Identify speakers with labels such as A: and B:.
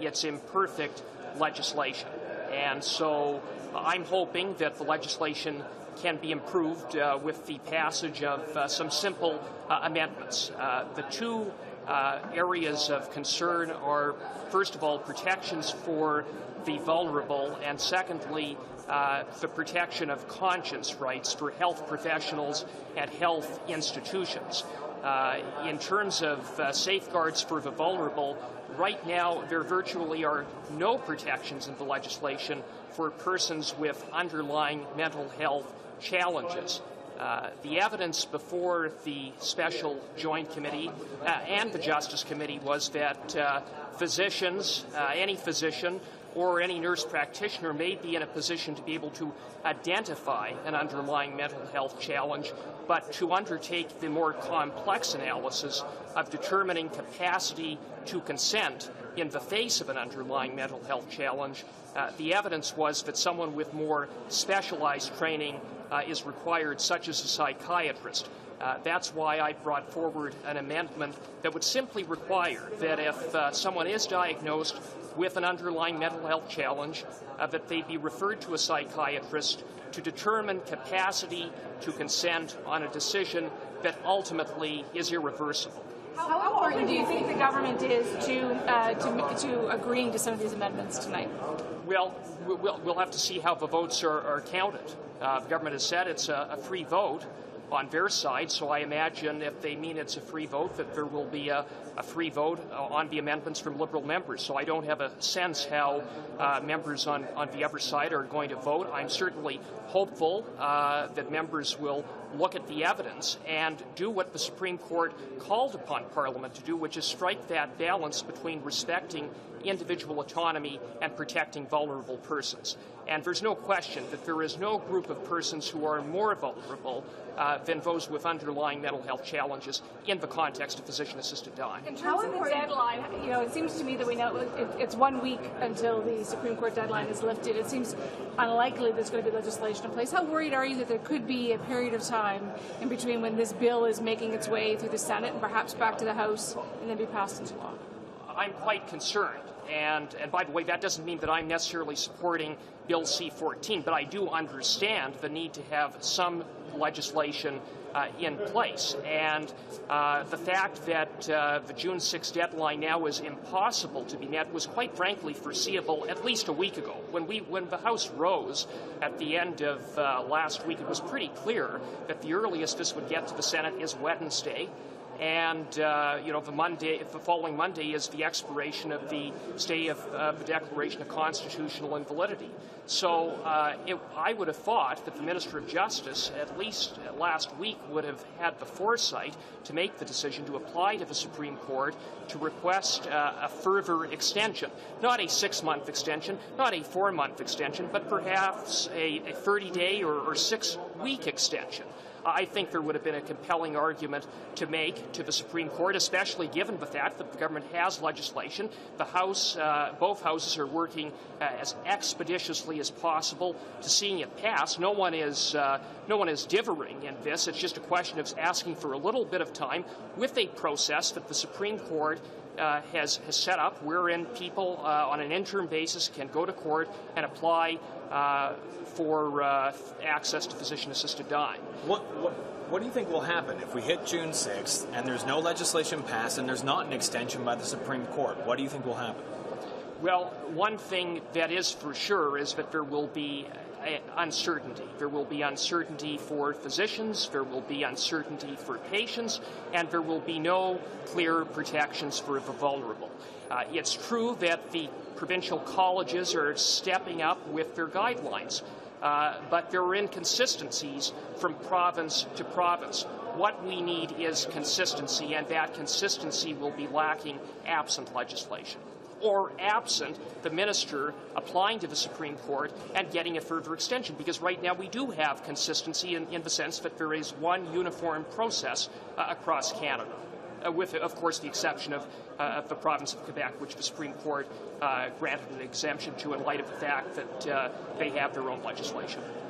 A: it's imperfect legislation. And so I'm hoping that the legislation can be improved with the passage of some simple amendments. The two areas of concern are, first of all, protections for the vulnerable, and secondly, the protection of conscience rights for health professionals and health institutions. In terms of safeguards for the vulnerable, right now there virtually are no protections in the legislation for persons with underlying mental health challenges. The evidence before the Special Joint Committee and the Justice Committee was that physicians, any physician or any nurse practitioner may be in a position to be able to identify an underlying mental health challenge, but to undertake the more complex analysis of determining capacity to consent in the face of an underlying mental health challenge, the evidence was that someone with more specialized training is required, such as a psychiatrist. That's why I brought forward an amendment that would simply require that if someone is diagnosed with an underlying mental health challenge, that they be referred to a psychiatrist to determine capacity to consent on a decision that ultimately is irreversible.
B: How important do you think the government is to agreeing to some of these amendments tonight?
A: Well, we'll have to see how the votes are counted. The government has said it's a free vote on their side, so I imagine if they mean it's a free vote, that there will be a free vote on the amendments from Liberal members. So I don't have a sense how members on the other side are going to vote. I'm certainly hopeful that members will look at the evidence and do what the Supreme Court called upon Parliament to do, which is strike that balance between respecting individual autonomy and protecting vulnerable persons. And there's no question that there is no group of persons who are more vulnerable than those with underlying mental health challenges in the context of physician-assisted dying.
B: In terms of the deadline, it seems to me that we know it's 1 week until the Supreme Court deadline is lifted. It seems unlikely there's going to be legislation in place. How worried are you that there could be a period of time in between when this bill is making its way through the Senate and perhaps back to the House and then be passed into law?
A: I'm quite concerned. And by the way, that doesn't mean that I'm necessarily supporting Bill C-14, but I do understand the need to have some legislation in place. And the fact that the June 6 deadline now is impossible to be met was quite frankly foreseeable at least a week ago. When the House rose at the end of last week, it was pretty clear that the earliest this would get to the Senate is Wednesday. And, the following Monday is the expiration of the stay of the Declaration of Constitutional Invalidity. So I would have thought that the Minister of Justice, at least last week, would have had the foresight to make the decision to apply to the Supreme Court to request a further extension. Not a 6-month extension, not a 4-month extension, but perhaps a 30-day or 6-week extension. I think there would have been a compelling argument to make to the Supreme Court, especially given the fact that the government has legislation. The House, both houses are working as expeditiously as possible to seeing it pass. No one is differing in this. It's just a question of asking for a little bit of time with a process that the Supreme Court has set up, wherein people on an interim basis can go to court and apply for access to physician-assisted dying.
C: What do you think will happen if we hit June 6th and there's no legislation passed and there's not an extension by the Supreme Court? What do you think will happen?
A: Well, one thing that is for sure is that there will be uncertainty. There will be uncertainty for physicians, there will be uncertainty for patients, and there will be no clear protections for the vulnerable. It's true that the provincial colleges are stepping up with their guidelines, but there are inconsistencies from province to province. What we need is consistency, and that consistency will be lacking absent legislation, or absent the minister applying to the Supreme Court and getting a further extension, because right now we do have consistency in the sense that there is one uniform process across Canada, with, of course, the exception of the province of Quebec, which the Supreme Court granted an exemption to in light of the fact that they have their own legislation.